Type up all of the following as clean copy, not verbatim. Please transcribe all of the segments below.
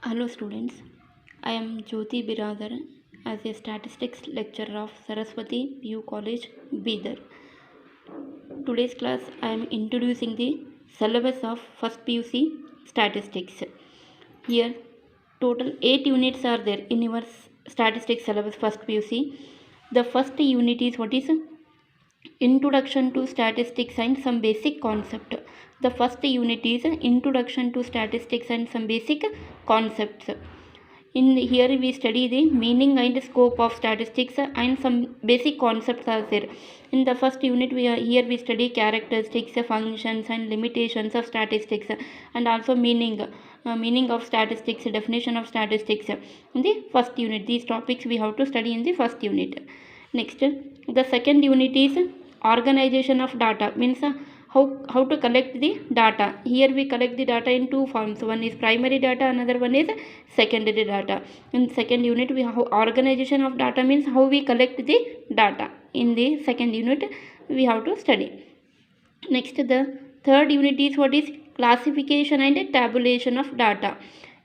Hello students, I am Jyoti Biradar as a statistics lecturer of Saraswati PU College, Bidar. Today's class I am introducing the syllabus of first PUC statistics. Here total 8 units are there in your statistics syllabus first PUC. The first unit is what is Introduction to Statistics and some basic concept. The first unit is Introduction to Statistics and some basic concepts. In here we study the meaning and scope of statistics and some basic concepts are there. In the first unit we study characteristics, functions and limitations of statistics, and also meaning of statistics, definition of statistics in the first unit. These topics we have to study in the first unit. Next, the second unit is organization of data, means how to collect the data. Here we collect the data in two forms. One is primary data, another one is secondary data. In second unit we have organization of data, means how we collect the data. In the second unit we have to study. Next, the third unit is what is classification and tabulation of data.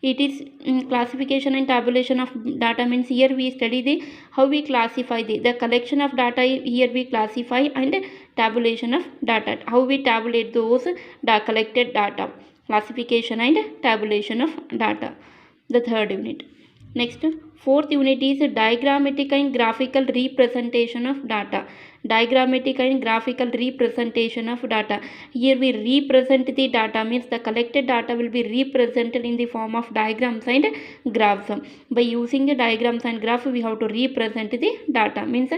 It is classification and tabulation of data, means here we study the how we classify the collection of data. Here we classify, and tabulation of data, how we tabulate those collected data. Classification and tabulation of data, the third unit. Next, fourth unit is diagrammatic and graphical representation of data. Diagrammatic and graphical representation of data. Here we represent the data, means the collected data will be represented in the form of diagrams and graphs. By using the diagrams and graph we have to represent the data, means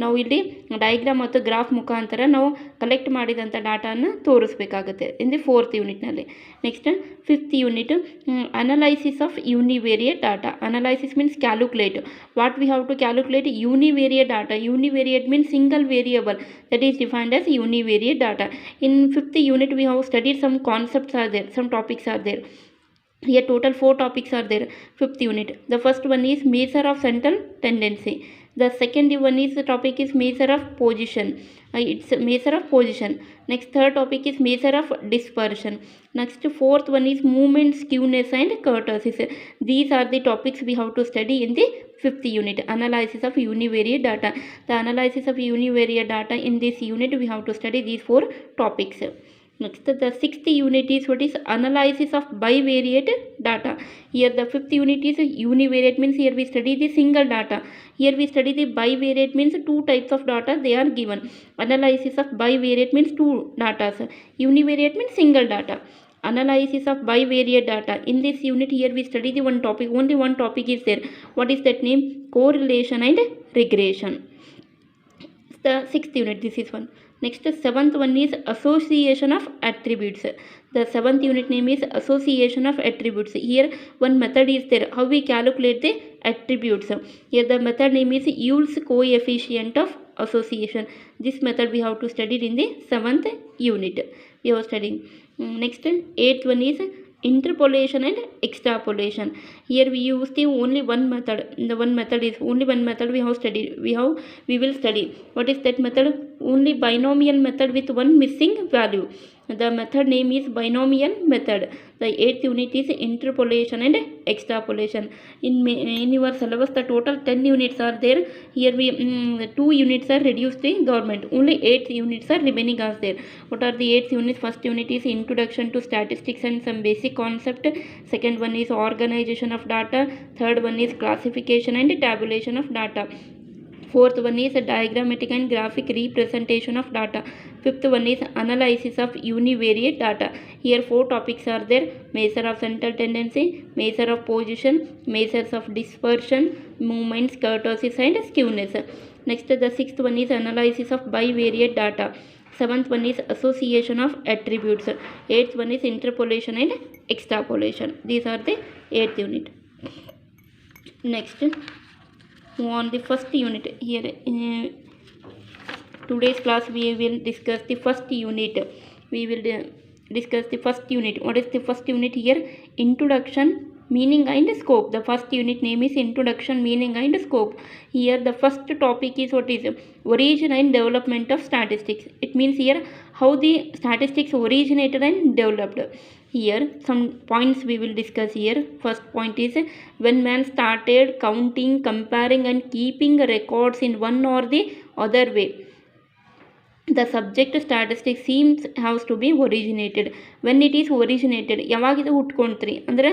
ನಾವು ಇಲ್ಲಿ diagram ಮತ್ತು graph ಮುಖಾಂತರ ನಾವು collect ಮಾಡಿದಂಥ ಡಾಟಾನ ತೋರಿಸ್ಬೇಕಾಗುತ್ತೆ in the fourth ಯೂನಿಟ್ನಲ್ಲಿ. Next fifth unit analysis of univariate data. Analysis means calculate. What we have to calculate? Univariate data. Univariate means single variable, that is defined as univariate data. In fifth unit we have studied some concepts are there, some topics are there. Here total 4 topics are there. Fifth unit, the first one is measure of central tendency. The second one is the topic is measure of position. It's a measure of position. Next, third topic is measure of dispersion. Next, fourth one is movement, skewness and kurtosis. These are the topics we have to study in the fifth unit, analysis of univariate data. The analysis of univariate data, in this unit we have to study these 4 topics. Next, the sixth unit is what is analysis of bivariate data. Here the fifth unit is univariate, means here we study the single data. Here we study the bivariate, means 2 types of data they are given. Analysis of bivariate means 2 data. Univariate means single data. Analysis of bivariate data. In this unit here we study the one topic, only one topic is there. What is that name? Correlation and regression. The sixth unit, this is one. Next, seventh one is association of attributes. The seventh unit name is association of attributes. Here one method is there, how we calculate the attributes. Here the method name is Yule's coefficient of association. This method we have to study in the seventh unit. We are studying. Next, eighth one is interpolation and extrapolation. Here we use the only one method. The one method is only one method we have studied. We will study. What is that method? Only binomial method with one missing value. The method name is binomial method. The 8th unit is interpolation and extrapolation. In your syllabus the total 10 units are there. Here we 2 units are reduced the government. Only 8 units are remaining as there. What are the 8 units? First unit is introduction to statistics and some basic concept. Second one is organization of data. Third one is classification and tabulation of data. Fourth one is a diagrammatic and graphic representation of data. Fifth one is analysis of univariate data. Here 4 topics are there: measure of central tendency, measure of position, measures of dispersion, movements, kurtosis and skewness. Next, the sixth one is analysis of bivariate data. Seventh one is association of attributes. Eighth one is interpolation and extrapolation. These are the 8th unit. Next, on the first unit. Here in today's class we will discuss the first unit. We will discuss the first unit. What is the first unit? Here introduction, meaning and scope. The first unit name is introduction, meaning and scope. Here the first topic is what is origin and development of statistics. It means here how the statistics originated and developed. Here some points we will discuss here. First point is when man started counting, comparing and keeping records in one or the other way, the subject statistics seems has to be originated. When it is originated, ಯಾವಾಗ ಇದು ಹುಟ್ಕೊಂತ್ರಿ ಅಂದರೆ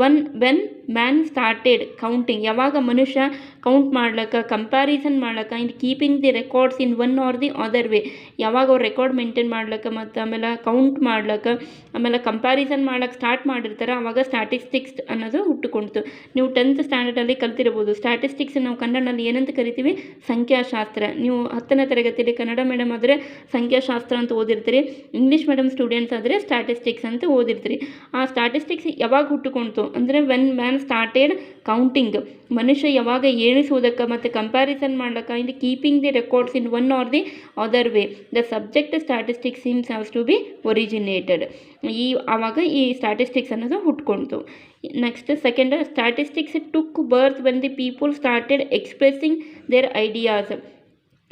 when man started counting, ಯಾವಾಗ ಮನುಷ್ಯ count ಮಾಡ್ಲಕ್ಕ, comparison ಮಾಡ್ಲಕ್ಕ and keeping the records in one or the other way, ಯಾವಾಗ ಅವ್ರು record maintain ಮಾಡ್ಲಕ್ಕ ಮತ್ತು ಆಮೇಲೆ ಕೌಂಟ್ ಮಾಡ್ಲಕ್ಕ ಆಮೇಲೆ ಕಂಪ್ಯಾರಿಸನ್ ಮಾಡ್ಲಕ್ಕೆ ಸ್ಟಾರ್ಟ್ ಮಾಡಿರ್ತಾರೆ, ಆವಾಗ ಸ್ಟ್ಯಾಟಿಸ್ಟಿಕ್ಸ್ ಅನ್ನೋದು ಹುಟ್ಟುಕೊಳ್ತು. ನೀವು 10th ಸ್ಟ್ಯಾಂಡರ್ಡಲ್ಲಿ ಕಲ್ತಿರ್ಬೋದು. ಸ್ಟ್ಯಾಟಿಸ್ಟಿಕ್ಸ್ ನಾವು ಕನ್ನಡದಲ್ಲಿ ಏನಂತ ಕರಿತೀವಿ? ಸಂಖ್ಯಾಶಾಸ್ತ್ರ. ನೀವು 10ನೇ ತರಗತಿಯಲ್ಲಿ ಕನ್ನಡ ಮೀಡಿಯಮ್ ಆದರೆ ಸಂಖ್ಯಾಶಾಸ್ತ್ರ ಅಂತ ಓದಿರ್ತೀರಿ, ಇಂಗ್ಲೀಷ್ ಮೀಡಿಯಮ್ ಸ್ಟೂಡೆಂಟ್ಸ್ ಆದರೆ ಸ್ಟ್ಯಾಟಿಸ್ಟಿಕ್ಸ್ ಅಂತ ಓದಿರ್ತೀರಿ. ಆ ಸ್ಟ್ಯಾಟಿಸ್ಟಿಕ್ಸ್ ಯಾವಾಗ ಹುಟ್ಟುಕೊಳ್ತು ಅಂದರೆ ವೆನ್ ಮ್ಯಾನ್ ಸ್ಟಾರ್ಟೆಡ್ ಕೌಂಟಿಂಗ್, ಮನುಷ್ಯ ಯಾವಾಗ ಎಣಿಸುವುದಕ್ಕೆ ಮತ್ತು ಕಂಪ್ಯಾರಿಸನ್ ಮಾಡ್ಲಿಕ್ಕೆ and keeping the records in one or the other way, the subject statistics seems haves to be originated. ಆವಾಗ ಈ ಸ್ಟ್ಯಾಟಿಸ್ಟಿಕ್ಸ್ ಅನ್ನೋದು ಹುಟ್ಕೊಳ್ತು. Next second, statistics took birth when the people started expressing their ideas.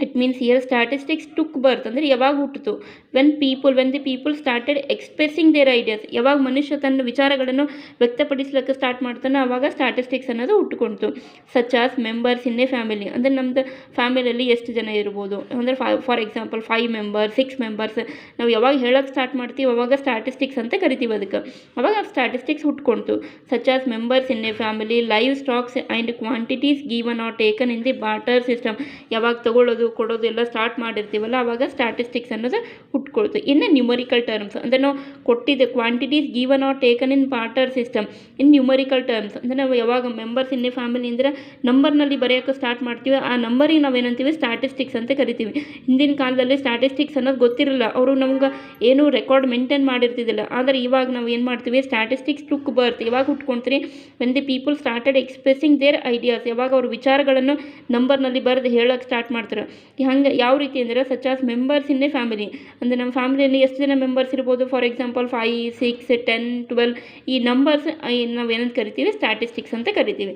It means here statistics took birth ಅಂದರೆ ಯಾವಾಗ ಹುಟ್ಟಿತು? When the people started expressing their ideas, ಯಾವಾಗ ಮನುಷ್ಯ ತನ್ನ ವಿಚಾರಗಳನ್ನು ವ್ಯಕ್ತಪಡಿಸ್ಲಿಕ್ಕೆ ಸ್ಟಾರ್ಟ್ ಮಾಡ್ತಾನೆ ಆವಾಗ ಸ್ಟ್ಯಾಟಿಸ್ಟಿಕ್ಸ್ ಅನ್ನೋದು ಹುಟ್ಟುಕೊಳ್ತು. Such as members in a family, ಅಂದರೆ ನಮ್ಮದು ಫ್ಯಾಮಿಲಿಯಲ್ಲಿ ಎಷ್ಟು ಜನ ಇರ್ಬೋದು ಅಂದರೆ ಫಾರ್ ಎಕ್ಸಾಂಪಲ್ 5 ಮೆಂಬರ್ಸ್ 6 ಮೆಂಬರ್ಸ್, ನಾವು ಯಾವಾಗ ಹೇಳೋಕ್ಕೆ ಸ್ಟಾರ್ಟ್ ಮಾಡ್ತೀವಿ ಅವಾಗ ಸ್ಟ್ಯಾಟಿಸ್ಟಿಕ್ಸ್ ಅಂತ ಕರಿತೀವಿ. ಅದಕ್ಕೆ ಅವಾಗ ಸ್ಟ್ಯಾಟಿಸ್ಟಿಕ್ಸ್ ಹುಟ್ಕೊಳ್ತು. Such as members in a family, live stocks and quantities given or taken in the barter system, ಯಾವಾಗ ತಗೊಳ್ಳೋದು ಕೊಡೋದು ಎಲ್ಲ ಸ್ಟಾರ್ಟ್ ಮಾಡಿರ್ತೀವಲ್ಲ ಆವಾಗ ಸ್ಟ್ಯಾಟಿಸ್ಟಿಕ್ಸ್ ಅನ್ನೋದು ಹುಟ್ಕೊಳ್ತು. ಇನ್ನು ನ್ಯೂಮರಿಕಲ್ ಟರ್ಮ್ಸ್ ಅಂದರೆ ನಾವು ಕೊಟ್ಟಿದ್ದೆ quantities given or taken in barter system in numerical terms, ಅಂದರೆ ನಾವು ಯಾವಾಗ ಮೆಂಬರ್ಸ್ ಇನ್ ಎ ಫ್ಯಾಮಿಲಿ ಅಂದರೆ ನಂಬರ್ನಲ್ಲಿ ಬರೆಯೋಕ್ಕೆ ಸ್ಟಾರ್ಟ್ ಮಾಡ್ತೀವಿ, ಆ ನಂಬರಿಗೆ ನಾವೇನಂತೀವಿ? ಸ್ಟ್ಯಾಟಿಸ್ಟಿಕ್ಸ್ ಅಂತ ಕರಿತೀವಿ. ಹಿಂದಿನ ಕಾಲದಲ್ಲಿ ಸ್ಟ್ಯಾಟಿಸ್ಟಿಕ್ಸ್ ಅನ್ನೋದು ಗೊತ್ತಿರಲಿಲ್ಲ, ಅವರು ನಮ್ಗೆ ಏನು ರೆಕಾರ್ಡ್ ಮೇಂಟೈನ್ ಮಾಡಿರ್ತಿದ್ದಿಲ್ಲ. ಆದರೆ ಇವಾಗ ನಾವು ಏನು ಮಾಡ್ತೀವಿ? ಸ್ಟ್ಯಾಟಿಸ್ಟಿಕ್ಸ್ ಟುಕ್ ಬರ್ತ್ ಯಾವಾಗ ಹುಟ್ಕೊಳ್ತೀರಿ? When the people started expressing their ideas, ಯಾವಾಗ ಅವ್ರ ವಿಚಾರಗಳನ್ನು ನಂಬರ್ನಲ್ಲಿ ಬರೆದು ಹೇಳೋಕ್ಕೆ ಸ್ಟಾರ್ಟ್ ಮಾಡ್ತಾರೆ. ಹಂಗೆ ಯಾವ ರೀತಿ ಅಂದರೆ such as members in a family, ಅಂದರೆ ನಮ್ಮ ಫ್ಯಾಮಿಲಿಯಲ್ಲಿ ಎಷ್ಟು ಜನ ಮೆಂಬರ್ಸ್ ಇರ್ಬೋದು? ಫಾರ್ ಎಕ್ಸಾಂಪಲ್ 5 6 10 12, ಈ ನಂಬರ್ಸ್ ನಾವು ಏನಂತ ಕರಿತೀವಿ? ಸ್ಟ್ಯಾಟಿಸ್ಟಿಕ್ಸ್ ಅಂತ ಕರಿತೀವಿ.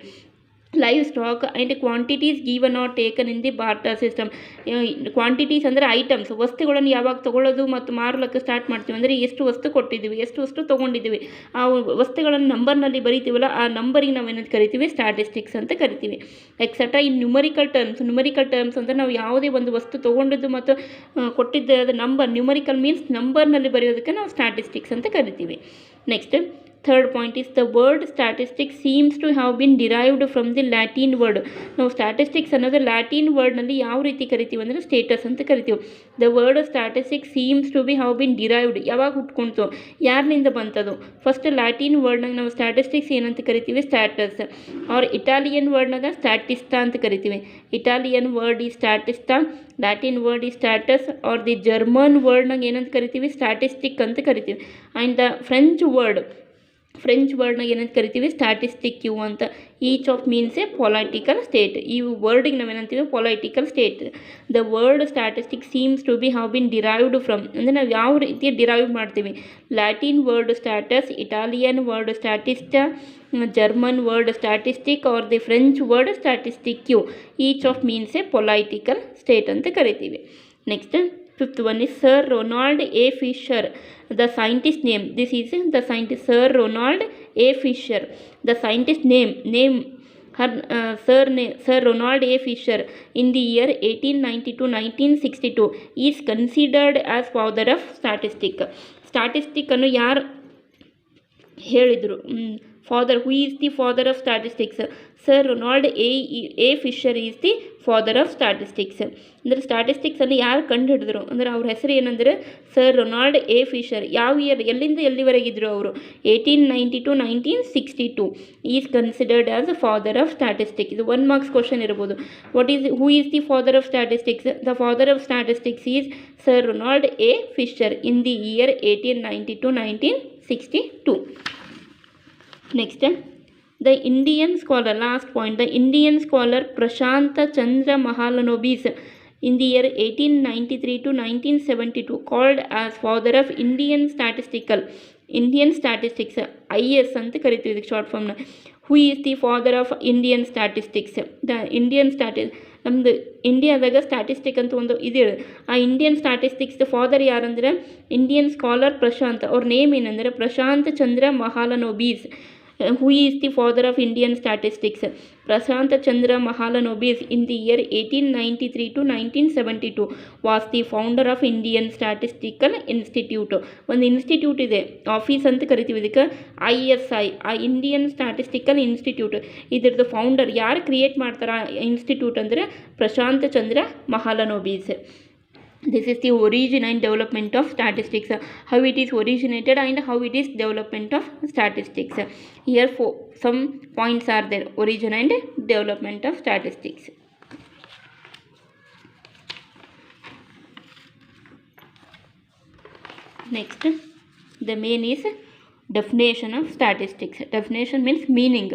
Live stock and quantities given or taken in the barter system, quantities ಅಂದರೆ ಐಟಮ್ಸ್, ವಸ್ತುಗಳನ್ನು ಯಾವಾಗ ತೊಗೊಳ್ಳೋದು ಮತ್ತು ಮಾರಲಿಕ್ಕೆ ಸ್ಟಾರ್ಟ್ ಮಾಡ್ತೀವಿ ಅಂದರೆ ಎಷ್ಟು ವಸ್ತು ಕೊಟ್ಟಿದ್ದೀವಿ, ಎಷ್ಟು ವಸ್ತು ತೊಗೊಂಡಿದ್ದೀವಿ, ಆ ವಸ್ತುಗಳನ್ನು ನಂಬರ್ನಲ್ಲಿ ಬರೀತೀವಲ್ಲ ಆ ನಂಬರಿಗೆ ನಾವು ಏನಂತ ಕರಿತೀವಿ? ಸ್ಟ್ಯಾಟಿಸ್ಟಿಕ್ಸ್ ಅಂತ ಕರಿತೀವಿ. ಎಕ್ಸೆಟ್ರಾ ಇನ್ ನ್ಯೂಮರಿಕಲ್ ಟರ್ಮ್ಸ್ ಅಂದರೆ ನಾವು ಯಾವುದೇ ಒಂದು ವಸ್ತು ತೊಗೊಂಡಿದ್ದು ಮತ್ತು ಕೊಟ್ಟಿದ್ದ ಅದು ನಂಬರ್, ನ್ಯೂಮರಿಕಲ್ ಮೀನ್ಸ್ ನಂಬರ್ನಲ್ಲಿ ಬರೆಯೋದಕ್ಕೆ ನಾವು ಸ್ಟ್ಯಾಟಿಸ್ಟಿಕ್ಸ್ ಅಂತ ಕರಿತೀವಿ. Next third point is the word statistics seems to have been derived from the Latin word. ನಾವು ಸ್ಟ್ಯಾಟಿಸ್ಟಿಕ್ಸ್ ಅನ್ನೋದು ಲ್ಯಾಟಿನ್ ವರ್ಡ್ನಲ್ಲಿ ಯಾವ ರೀತಿ ಕರಿತೀವಿ ಅಂದರೆ ಸ್ಟೇಟಸ್ ಅಂತ ಕರಿತೀವಿ. The word statistics seems to be have been derived, ಯಾವಾಗ ಹುಟ್ಕೊಳ್ತು? ಯಾರಿನಿಂದ ಬಂತದು? ಫಸ್ಟ್ ಲ್ಯಾಟಿನ್ ವರ್ಡ್ನಾಗ ನಾವು ಸ್ಟ್ಯಾಟಿಸ್ಟಿಕ್ಸ್ ಏನಂತ ಕರಿತೀವಿ? ಸ್ಟ್ಯಾಟಸ್. ಆರ್ ಇಟಾಲಿಯನ್ ವರ್ಡ್ನಾಗ ಸ್ಟ್ಯಾಟಿಸ್ಟಾ ಅಂತ ಕರಿತೀವಿ. ಇಟಾಲಿಯನ್ ವರ್ಡ್ ಈ ಸ್ಟ್ಯಾಟಿಸ್ಟಾ, ಲ್ಯಾಟಿನ್ ವರ್ಡ್ ಈ ಸ್ಟ್ಯಾಟಸ್. ಆರ್ ದಿ ಜರ್ಮನ್ ವರ್ಡ್ನಾಗ ಏನಂತ ಕರಿತೀವಿ? ಸ್ಟ್ಯಾಟಿಸ್ಟಿಕ್ ಅಂತ ಕರಿತೀವಿ. ಆ್ಯಂಡ್ ದ ಫ್ರೆಂಚ್ ವರ್ಡ್ನಾಗ ಏನಂತ ಕರಿತೀವಿ? ಸ್ಟ್ಯಾಟಿಸ್ಟಿಕ್ ಯು ಅಂತ. Each of means a political state. ಈ ವರ್ಡಿಗೆ ನಾವೇನಂತೀವಿ? Political state. The word statistic seems to be have been derived from, ಅಂದರೆ ನಾವು ಯಾವ ರೀತಿ ಡಿರೈವ್ ಮಾಡ್ತೀವಿ? Latin word status, Italian word statista, German word statistic or the French word statistic ಯು. Each of means a political state ಅಂತ ಕರಿತೀವಿ. Next fifth one is Sir Ronald A. Fisher, the scientist name. This is the scientist Sir Ronald A. Fisher. The scientist name her Sir Ronald A. Fisher in the year 1890 to 1962 is considered as father of statistics. ಸ್ಟ್ಯಾಟಿಸ್ಟಿಕ್ಕನ್ನು ಯಾರು ಹೇಳಿದರು? father, who is the father of statistics? Sir Ronald A. Fisher is the father of statistics. ಅಂದರೆ ಸ್ಟ್ಯಾಟಿಸ್ಟಿಕ್ಸನ್ನು ಯಾರು ಕಂಡು ಹಿಡಿದ್ರು ಅಂದರೆ ಅವ್ರ ಹೆಸರು ಏನಂದರೆ sir Ronald A Fisher. ಯಾವ ಇಯರ್, ಎಲ್ಲಿಂದ ಎಲ್ಲಿವರೆಗಿದ್ರು ಅವರು? 1890 to 1962 is considered as a father of statistics. ಇದು 1 marks ಕ್ವಶನ್ ಇರ್ಬೋದು. Who is the father of statistics? The father of statistics is sir Ronald A Fisher in the year 1890 to 1962. Next, the Indian scholar, last point, the Indian scholar Prashanta Chandra Mahalanobis in the year 1893 to 1972 called as father of Indian statistics, IS ಅಂತ ಕರಿತೀವಿ ಇದಕ್ಕೆ short ಫಾರ್ಮ್ನ. Who is the father of Indian statistics? The Indian ನಮ್ಮದು ಇಂಡಿಯಾದಾಗ statistic ಅಂತ ಒಂದು ಇದೆ. ಆ ಇಂಡಿಯನ್ ಸ್ಟ್ಯಾಟಿಸ್ಟಿಕ್ಸ್ ಫಾದರ್ ಯಾರಂದ್ರೆ ಇಂಡಿಯನ್ ಸ್ಕಾಲರ್ ಪ್ರಶಾಂತ್. ಅವ್ರ ನೇಮ್ ಏನಂದರೆ Prashant Chandra Mahalanobis. Who is the father of Indian statistics? Prashant Chandra Mahalanobis in the year 1893 to 1972 was the founder of Indian Statistical Institute. ಒಂದು ಇನ್ಸ್ಟಿಟ್ಯೂಟ್ ಇದೆ, ಆಫೀಸ್ ಅಂತ ಕರಿತೀವಿ ಇದಕ್ಕೆ, ISI, ಇಂಡಿಯನ್ ಸ್ಟ್ಯಾಟಿಸ್ಟಿಕಲ್ ಇನ್ಸ್ಟಿಟ್ಯೂಟ್. ಇದರದ್ದು founder ಯಾರು create ಮಾಡ್ತಾರೆ ಇನ್ಸ್ಟಿಟ್ಯೂಟ್ ಅಂದರೆ Prashant Chandra Mahalanobis. This is the origin and development of statistics, how it is originated and how it is development of statistics. Here some points are there: origin and development of statistics. Next, the main is definition of statistics. Definition means meaning.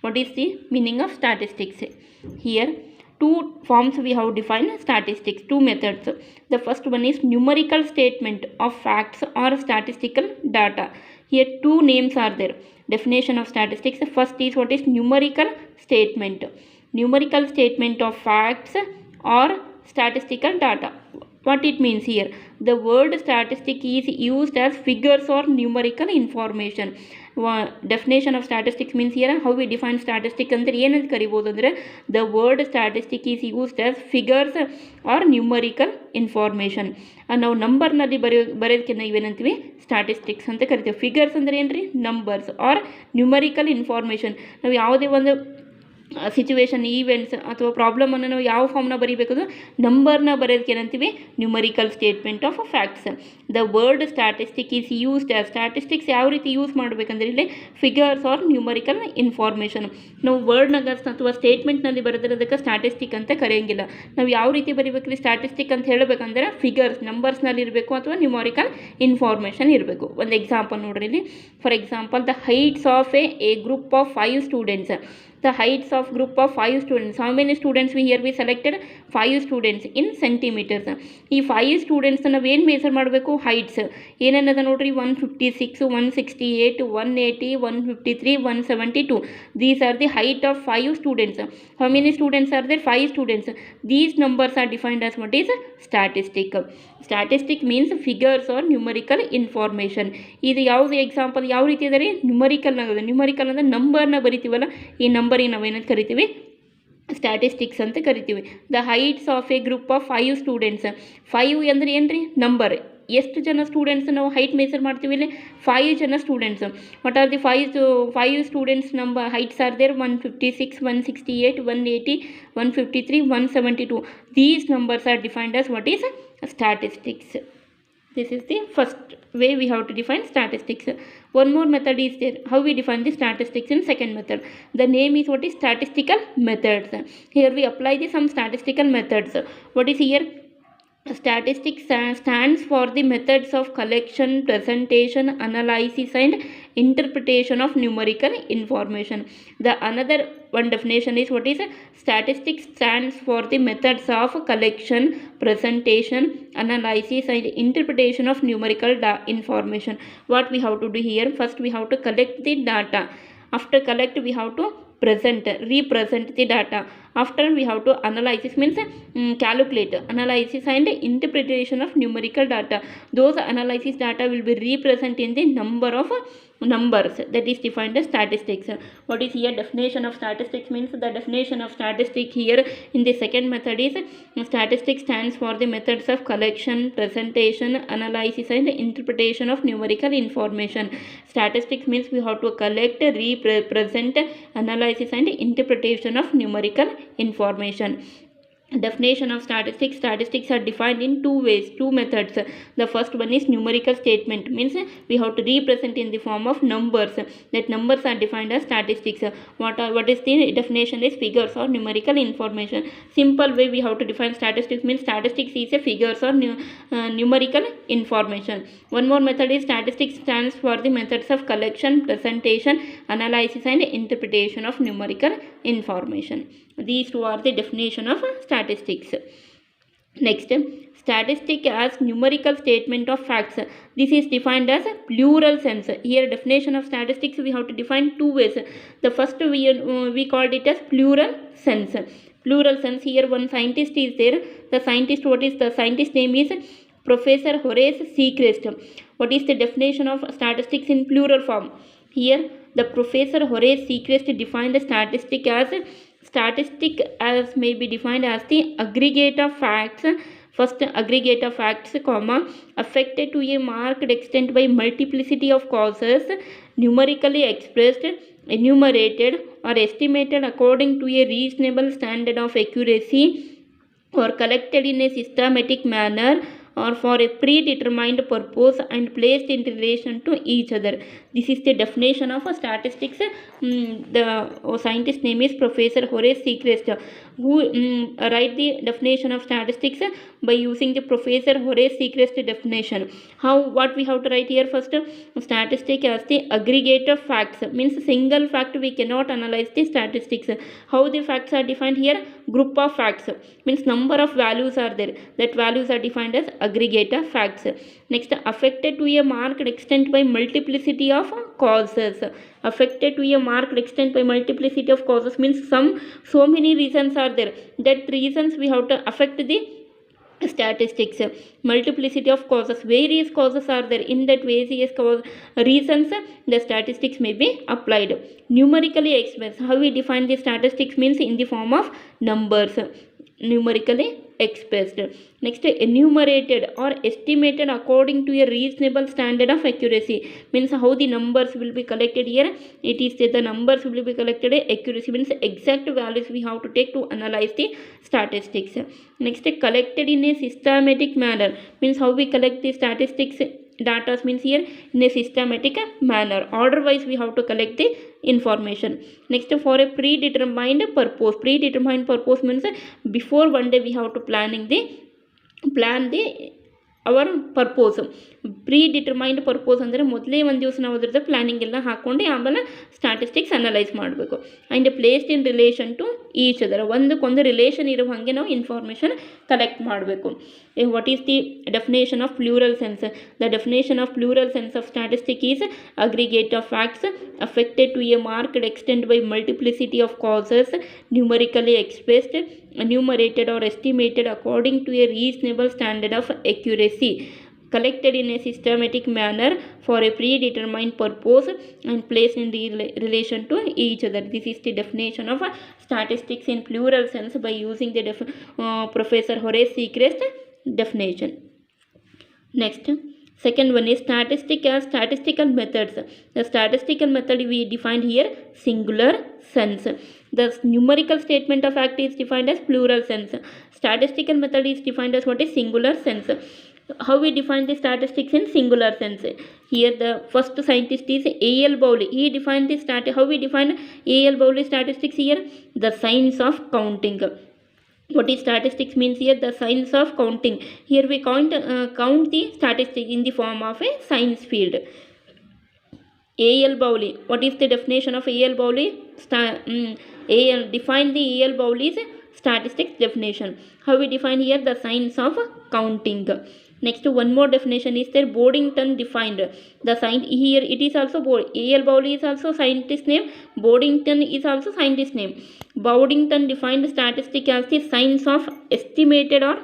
What is the meaning of statistics? Here two forms we have defined statistics, two methods. The first one is numerical statement of facts or statistical data. Here two names are there. Definition of statistics. First is what is numerical statement. Numerical statement of facts or statistical data. What it means here? The word statistic is used as figures or numerical information. Definition of statistics means here how we define statistic ಅಂದರೆ ಏನಂತ ಕರಿಬೋದು ಅಂದರೆ the word statistic is used as figures or numerical information. ನಾವು ನಂಬರ್ನಲ್ಲಿ ಬರೆಯೋದಕ್ಕೆ ನಾವೇನಂತೀವಿ statistics ಅಂತ ಕರಿತೀವಿ. Figures ಅಂದರೆ ಏನು ರೀ? ನಂಬರ್ಸ್. Or numerical information. ನಾವು ಯಾವುದೇ ಒಂದು ಸಿಚುವೇಶನ್, ಈವೆಂಟ್ಸ್ ಅಥವಾ ಪ್ರಾಬ್ಲಮನ್ನು ನಾವು ಯಾವ ಫಾರ್ಮ್ನ ಬರೀಬೇಕು? ನಂಬರ್ನ ಬರೆಯೋದಕ್ಕೆ ಏನಂತೀವಿ? Numerical statement of facts. The word statistic is used as. Statistics ಯಾವ ರೀತಿ ಯೂಸ್ ಮಾಡಬೇಕಂದ್ರೆ ಇಲ್ಲಿ ಫಿಗರ್ಸ್ ಆರ್ ನ್ಯೂಮರಿಕಲ್ ಇನ್ಫಾರ್ಮೇಷನ್. ನಾವು ವರ್ಡ್ನಾಗ ಅಥವಾ ಸ್ಟೇಟ್ಮೆಂಟ್ನಲ್ಲಿ ಬರೆದಿರೋದಕ್ಕೆ ಸ್ಟ್ಯಾಟಿಸ್ಟಿಕ್ ಅಂತ ಕರೆಯೋಂಗಿಲ್ಲ. ನಾವು ಯಾವ ರೀತಿ ಬರೀಬೇಕ್ರಿ ಸ್ಟ್ಯಾಟಿಸ್ಟಿಕ್ ಅಂತ ಹೇಳಬೇಕಂದ್ರೆ ಫಿಗರ್ಸ್, ನಂಬರ್ಸ್ನಲ್ಲಿ ಇರಬೇಕು ಅಥವಾ ನ್ಯೂಮರಿಕಲ್ ಇನ್ಫಾರ್ಮೇಷನ್ ಇರಬೇಕು. ಒಂದು ಎಕ್ಸಾಂಪಲ್ ನೋಡ್ರಿ ಇಲ್ಲಿ. For example, the heights of A group of 5 students. The heights of group of 5 students. How many students we selected? 5 students in centimeters. ಈ 5 ಸ್ಟೂಡೆಂಟ್ಸ್ ನಾವು ಏನು ಮೆಜರ್ ಮಾಡಬೇಕು? ಹೈಟ್ಸ್ ಏನೇನದ ನೋಡ್ರಿ, 156, 168, 180, 153, 172. These are the height of 5 students. How many students are there? 5 students. These numbers are defined as what is statistic. Statistic means figures or numerical information. ಇದು ಯಾವುದು example ಯಾವ ರೀತಿ ಇದೆ ರೀ? ನ್ಯೂಮರಿಕಲ್ ಆಗಿದೆ. ನ್ಯೂಮರಿಕಲ್ ಅಂದರೆ ನಂಬರ್ನ ಬರಿತೀವಲ್ಲ, ಈ ನಂಬರಿಗೆ ನಾವೇನಂತ ಕರಿತೀವಿ? ಸ್ಟ್ಯಾಟಿಸ್ಟಿಕ್ಸ್ ಅಂತ ಕರಿತೀವಿ. The heights of A group of 5 students. 5 ಅಂದರೆ ಏನು ರೀ? ನಂಬರ್. ಎಷ್ಟು ಜನ ಸ್ಟೂಡೆಂಟ್ಸ್ ನಾವು ಹೈಟ್ ಮೆಜರ್ ಮಾಡ್ತೀವಿ ಇಲ್ಲಿ? 5 ಜನ students. What are the 5 students number heights are there? 156, 168, 180, 153, 172. These numbers are defined as what is statistics. This is the first way we have to define statistics. One more method is there, how we define the statistics in second method. The name is what is statistical methods. Here we apply some statistical methods. What is here? Statistics stands for the methods of collection, presentation, analysis and interpretation of numerical information. The another one definition is what is statistics stands for the methods of collection, presentation, analysis and interpretation of numerical information. What we have to do here? First we have to collect the data. After collect we have to represent the data. After we have to analysis means calculate, analysis and interpretation of numerical data. Those analysis data will be represented in the number of numbers. That is defined as statistics. What is here? Definition of statistics means the definition of statistic here in the second method is statistics stands for the methods of collection, presentation, analysis and interpretation of numerical information. Statistics means we have to collect, represent, analysis and interpretation of numerical information. Definition of statistics. Statistics are defined in two ways, two methods. The first one is numerical statement, means we have to represent in the form of numbers. That numbers are defined as statistics. What is the definition is figures or numerical information. Simple way we have to define statistics means statistics is a figures or numerical information. One more method is statistics stands for the methods of collection, presentation, analysis and interpretation of numerical information. These two are the definition of statistics. Next, statistic as numerical statement of facts. This is defined as a plural sense. Here definition of statistics we have to define two ways. The first we called it as plural sense. plural sense. Here one scientist is there. The scientist, what is the scientist name is Professor Horace Seacrest. What is the definition of statistics in plural form? Here the Professor Horace Seacrest defined the statistic as may be defined as the aggregate of facts. First, aggregate of facts, comma, affected to a marked extent by multiplicity of causes, numerically expressed, enumerated, or estimated according to a reasonable standard of accuracy, or collected in a systematic manner, or for a predetermined purpose and placed in relation to each other. This is the definition of a statistics. The scientist name is Professor Horace Seacrest, who write the definition of statistics by using the Professor Horace Seacrest definition. What we have to write here? First, statistic as the aggregate of facts, means single fact we cannot analyze the statistics. How the facts are defined here? Group of facts, means number of values are there, that values are defined as aggregate of facts. Next, affected to a marked extent by multiplicity of causes. Affected to a marked extent by multiplicity of causes means so many reasons are there, that reasons we have to affect the statistics. Multiplicity of causes, various causes are there, in that various reasons the statistics may be applied. Numerically expressed, how we define the statistics means in the form of numbers, numerically expressed. Next, enumerated or estimated according to a reasonable standard of accuracy, means how the numbers will be collected here. It is the numbers will be collected, accuracy means exact values we have to take to analyze the statistics. Next, collected in a systematic manner, means how we collect the statistics data, means here in a systematic manner, order wise we have to collect the information. Next, for a predetermined purpose. Predetermined purpose means before one day we have to plan our purpose. Predetermined purpose ಅಂದರೆ ಮೊದಲೇ ಒಂದು ದಿವಸ ನಾವು ಅದ್ರದ್ದು planning ಎಲ್ಲ ಹಾಕ್ಕೊಂಡು ಆಮೇಲೆ statistics analyse ಮಾಡಬೇಕು. And placed in relation to each other, ಒಂದಕ್ಕೊಂದು ರಿಲೇಷನ್ ಇರೋ ಹಾಗೆ ನಾವು ಇನ್ಫಾರ್ಮೇಷನ್ ಕಲೆಕ್ಟ್ ಮಾಡಬೇಕು. What is the definition of plural sense? The definition of plural sense of statistic is aggregate of facts affected to a marked extent by multiplicity of causes, numerically expressed, enumerated or estimated according to a reasonable standard of accuracy, collected in a systematic manner for a predetermined purpose and placed in relation to each other. This is the definition of statistics in plural sense by using the Professor Horace Seacrest definition. Next, second one is statistic as statistical methods. The statistical method we defined here singular sense. The numerical statement of fact is defined as plural sense. Statistical method is defined as what is singular sense. How we define the statistics in singular sense? Here the first scientist is A.L. Bowley. He defined the how we define A.L. Bowley statistics here? The science of counting. What is statistics means here? The science of counting. Here we count the statistics in the form of a science field. A.L. Bowley. What is the definition of A.L. Bowley? Define the A.L. Bowley's statistics definition. How we define here? The science of counting. Next, one more definition is there. Boddington defined the science. Here it is also A.L. Bowley is also scientist name. Boddington is also scientist name. Boddington defined statistic as the science of estimated or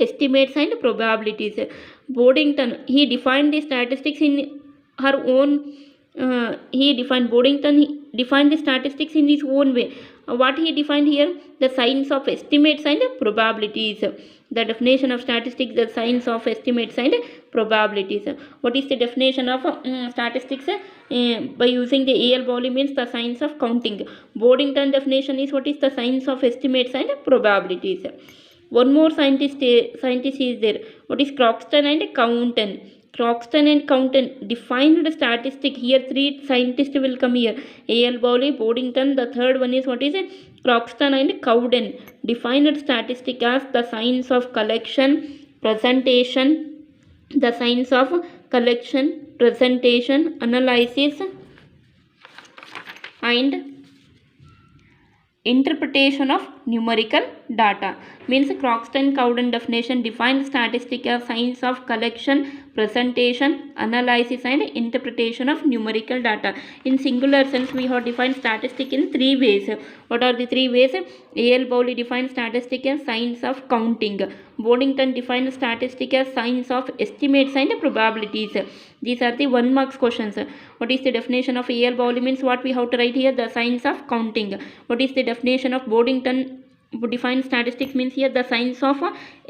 estimates and probabilities. Boddington, he defined the statistics in her own. Boddington defined the statistics in his own way. What he defined here? The science of estimates and probabilities. The definition of statistics, the science of estimates and probabilities. What is the definition of statistics? By using the A.L. Bowley means the science of counting. Boddington definition is what is the science of estimates and probabilities. One more scientist is there. What is Croxton and Counten? Croxton and Counten defined statistic. Here three scientists will come here. A.L. Bowley, Boddington. The third one is what is it? Croxton and Counten defined statistic as the science of collection, presentation, the science of collection, presentation, analysis and interpretation of numerical data. Means Croxton Counten definition defined statistic as science of collection, presentation, analysis and interpretation of numerical data. In singular sense, we have defined statistic in three ways. What are the three ways? A.L. Bowley defined statistic as science of counting. Boddington defined statistic as science of estimates and probabilities. These are the 1 marks questions. What is the definition of A.L. Bowley? Means what we have to write here? The science of counting. What is the definition of Boddington defined statistics? Means here the science of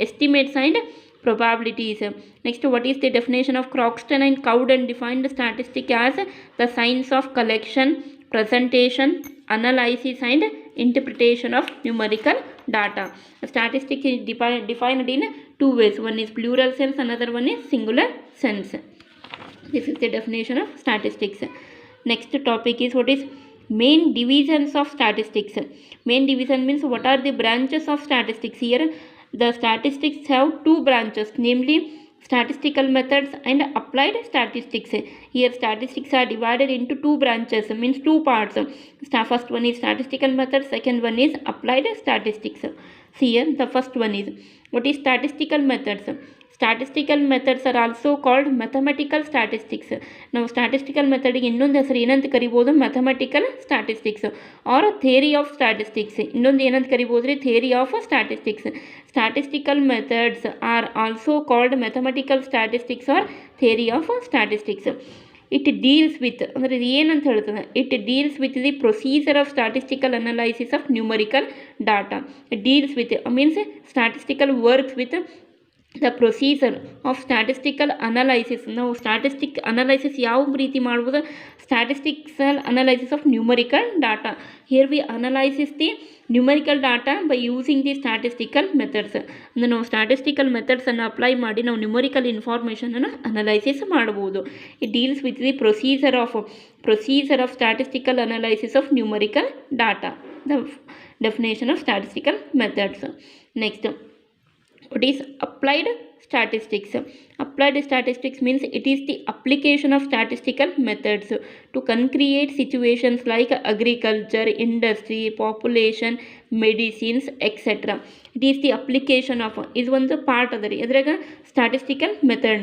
estimates and probabilities. Next, what is the definition of Croxton and Cowden defined statistic as the science of collection, presentation, analysis and interpretation of numerical data. Statistic is defined in two ways. One is plural sense, another one is singular sense. This is the definition of statistics. Next topic is what is main divisions of statistics. Main division means what are the branches of statistics. Here the statistics have two branches, namely statistical methods and applied statistics. Here statistics are divided into two branches, means two parts. First one is statistical methods, second one is applied statistics. See here the first one is what is statistical methods. Statistical methods are also called mathematical statistics. Now statistical method ಇನ್ನೊಂದು ಹೆಸರು ಏನಂತ ಕರಿಬೋದು? mathematical statistics or theory of statistics. ಇನ್ನೊಂದು ಏನಂತ ಕರಿಬೋದ್ರಿ? theory of statistics. Statistical methods are also called mathematical statistics or theory of statistics. It deals with ಅಂದರೆ ಏನಂತ ಹೇಳ್ತದೆ? It deals with the procedure of statistical analysis of numerical data. It deals with means statistical works with the procedure of statistical analysis. ನಾವು statistic analysis ಯಾವ ರೀತಿ ಮಾಡ್ಬೋದು? Statistical analysis of numerical data. Here we analysis the numerical data by using the statistical methods. ಅಂದರೆ ನಾವು statistical ಮೆಥಡ್ಸನ್ನು apply ಮಾಡಿ ನಾವು numerical ಇನ್ಫಾರ್ಮೇಷನನ್ನು ಅನಲೈಸಿಸ್ ಮಾಡ್ಬೋದು. It deals with the procedure of statistical analysis of numerical data. The definition of statistical methods. Next, what is applied statistics? Applied statistics means it is the application of statistical methods to concrete situations like agriculture, industry, population, medicines, etc. It is the application of is one the part of the edraga statistical method.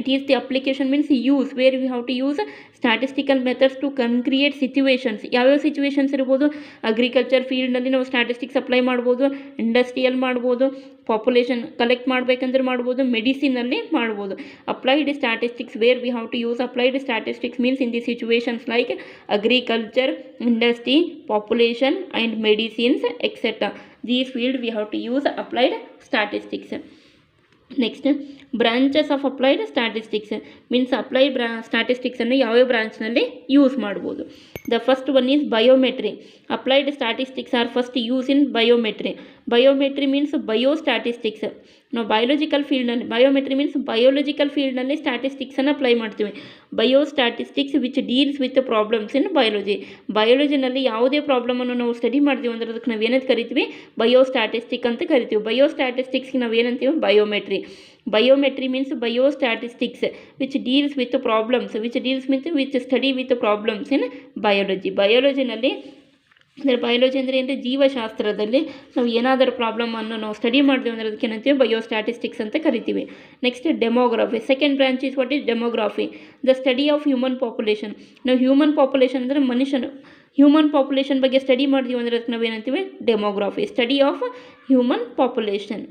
It is the application means use where we have to use statistical methods to concrete situations. ಯಾವ್ಯಾವ situations ಇರ್ಬೋದು? Agriculture ಫೀಲ್ಡ್ನಲ್ಲಿ ನಾವು statistics apply ಮಾಡ್ಬೋದು, ಇಂಡಸ್ಟ್ರಿಯಲ್ಲಿ ಮಾಡ್ಬೋದು, population collect ಮಾಡಬೇಕಂದ್ರೆ ಮಾಡ್ಬೋದು, ಮೆಡಿಸಿನಲ್ಲಿ ಮಾಡ್ಬೋದು. Applied statistics where we have to use applied statistics means in the situations like agriculture, industry, population and medicines etcetera. These field we have to use applied statistics. Next, branches of applied statistics means applied statistics ಅನ್ನು ಯಾವ ಬ್ರಾಂಚ್ನಲ್ಲಿ use ಮಾಡ್ಬೋದು. The first one is biometry. Applied statistics are first used in biometry. Biometry means biostatistics. ನಾವು biological ಫೀಲ್ಡ್ನಲ್ಲಿ biometry means biological ಫೀಲ್ಡ್ನಲ್ಲಿ ಸ್ಟ್ಯಾಟಿಸ್ಟಿಕ್ಸನ್ನು apply ಮಾಡ್ತೀವಿ. Biostatistics which deals with problems in biology. ಬಯೋಲಜಿನಲ್ಲಿ ಯಾವುದೇ ಪ್ರಾಬ್ಲಮನ್ನು ನಾವು ಸ್ಟಡಿ ಮಾಡ್ತೀವಿ ಅಂದ್ರೆ ಅದಕ್ಕೆ ನಾವು ಏನಂತ ಕರಿತೀವಿ? ಬಯೋಸ್ಟ್ಯಾಟಿಸ್ಟಿಕ್ ಅಂತ ಕರಿತೀವಿ. ಬಯೋಸ್ಟ್ಯಾಟಿಸ್ಟಿಕ್ಸ್ಗೆ ನಾವು ಏನಂತೀವಿ? Biometry. Biometry means biostatistics which deals with problems, which study with problems in biology. ಬಯಾಲಜಿನಲ್ಲಿ ಅಂದರೆ ಬಯಾಲಜಿ ಅಂದರೆ ಏನಂದರೆ ಜೀವಶಾಸ್ತ್ರದಲ್ಲಿ ನಾವು ಏನಾದರೂ ಪ್ರಾಬ್ಲಮನ್ನು ನಾವು ಸ್ಟಡಿ ಮಾಡ್ತೀವಿ ಅಂದರೆ ಅದಕ್ಕೆ ಏನಂತೀವಿ? ಬಯೋಸ್ಟ್ಯಾಟಿಸ್ಟಿಕ್ಸ್ ಅಂತ ಕರಿತೀವಿ. Next, demography. Second branch is what is demography? The study of human population. ನಾವು ಹ್ಯೂಮನ್ ಪಾಪ್ಯುಲೇಷನ್ ಅಂದರೆ ಮನುಷ್ಯನು ಹ್ಯೂಮನ್ ಪಾಪ್ಯುಲೇಷನ್ ಬಗ್ಗೆ ಸ್ಟಡಿ ಮಾಡ್ತೀವಿ ಅಂದರೆ ಅದಕ್ಕೆ ನಾವು ಏನಂತೀವಿ? Demography. Study of human population.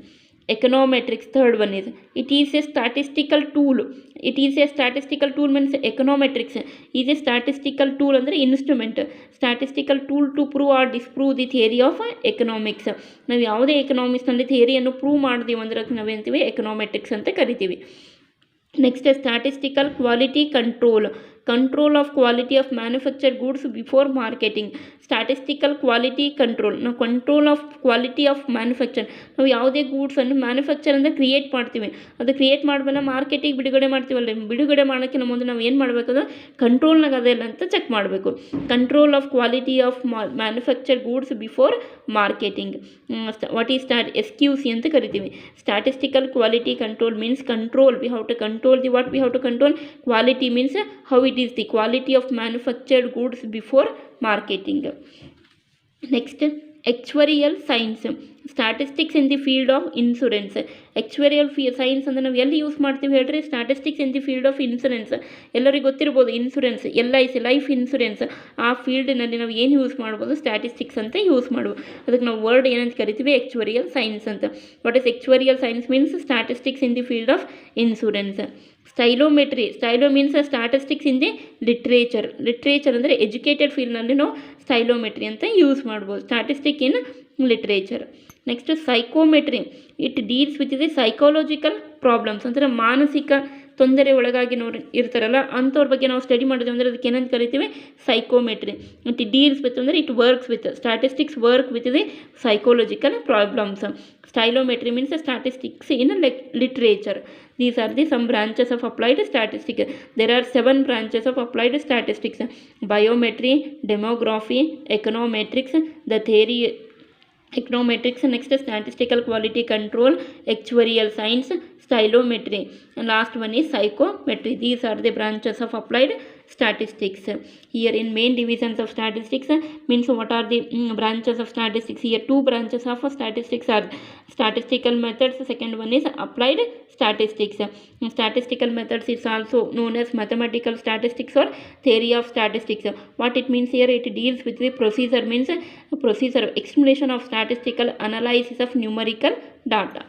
Econometrics, third one is it is a statistical tool. It is a statistical tool means econometrics is a statistical tool ಅಂದರೆ instrument. Statistical tool to prove or disprove the theory of economics. ನಾವು ಯಾವುದೇ ಎಕನಾಮಿಕ್ಸ್ನಲ್ಲಿ ಥಿಯರಿಯನ್ನು prove ಮಾಡ್ತೀವಿ ಅಂದ್ರೆ ನಾವೇಂತೀವಿ? Econometrics ಅಂತ ಕರಿತೀವಿ. Next, statistical quality control. Control of quality of manufactured goods before marketing. Statistical quality control. ನಾವು control of quality of manufacture. ನಾವು ಯಾವುದೇ ಗೂಡ್ಸನ್ನು manufacture ಅಂದರೆ ಕ್ರಿಯೇಟ್ ಮಾಡ್ತೀವಿ. ಅದು ಕ್ರಿಯೇಟ್ ಮಾಡಬೇಡ ಮಾರ್ಕೆಟಿಗೆ ಬಿಡುಗಡೆ ಮಾಡ್ತೀವಲ್ಲ, ಬಿಡುಗಡೆ ಮಾಡೋಕ್ಕಿಂತ ಮುಂದೆ ನಾವು ಏನು ಮಾಡಬೇಕಂದ್ರೆ ಕಂಟ್ರೋಲ್ನಾಗ ಅದೆಲ್ಲ ಅಂತ ಚೆಕ್ ಮಾಡಬೇಕು. Control of quality of manufacture goods before marketing. What is SQC ಅಂತ ಕರಿತೀವಿ. Statistical quality control means control we have to control the what we have to control quality means how it is the quality of manufactured goods before marketing. Next, actuarial science, statistics in the field of insurance. Actuarial science ಅಂದರೆ ನಾವು ಎಲ್ಲಿ use ಮಾಡ್ತೀವಿ ಹೇಳ್ರಿ? Statistics in the field of insurance. ಎಲ್ಲರಿಗೂ ಗೊತ್ತಿರ್ಬೋದು insurance, LIC life insurance. ಆ ಫೀಲ್ಡ್ನಲ್ಲಿ ನಾವು ಏನು ಯೂಸ್ ಮಾಡ್ಬೋದು? ಸ್ಟ್ಯಾಟಿಸ್ಟಿಕ್ಸ್ ಅಂತ ಯೂಸ್ ಮಾಡ್ಬೋದು. ಅದಕ್ಕೆ ನಾವು ವರ್ಡ್ ಏನಂತ ಕರಿತೀವಿ? ಆಕ್ಚುರಿಯಲ್ ಸೈನ್ಸ್ ಅಂತ. What is actuarial science? Means statistics in the field of insurance. Stylometry, stylo means statistics in the literature. Literature ಅಂದರೆ ಎಜುಕೇಟೆಡ್ ಫೀಲ್ಡ್ನಲ್ಲಿ ನಾವು ಸ್ಟೈಲೋಮೆಟ್ರಿ ಅಂತ ಯೂಸ್ ಮಾಡ್ಬೋದು. Statistic in literature. Next psychometry, it deals with the psychological problems. ಅಂದರೆ ಮಾನಸಿಕ ತೊಂದರೆ ಒಳಗಾಗಿ ನೋಡಿ ಇರ್ತಾರಲ್ಲ ಅಂಥವ್ರ ಬಗ್ಗೆ ನಾವು ಸ್ಟಡಿ ಮಾಡಿದ್ವಿ ಅಂದರೆ ಅದಕ್ಕೆ ಏನಂತ ಕರಿತೀವಿ? ಸೈಕೋಮೆಟ್ರಿ. ಇಟ್ ಡೀಲ್ಸ್ ವಿತ್ ಅಂದರೆ it works with, statistics work with the psychological problems. Stylometry means statistics in literature. These are the some branches of applied statistics. There are 7 branches of applied statistics: biometry, demography, econometrics, the theory econometrics, next statistical quality control, actuarial science, stylometry, and last one is psychometry. These are the branches of applied statistics. Here in main divisions of statistics means what are the branches of statistics? Here 2 branches of statistics are statistical methods. Second one is applied statistics. Statistical methods is also known as mathematical statistics or theory of statistics. What it means here? It deals with the procedure, means procedure explanation of statistical analysis of numerical data.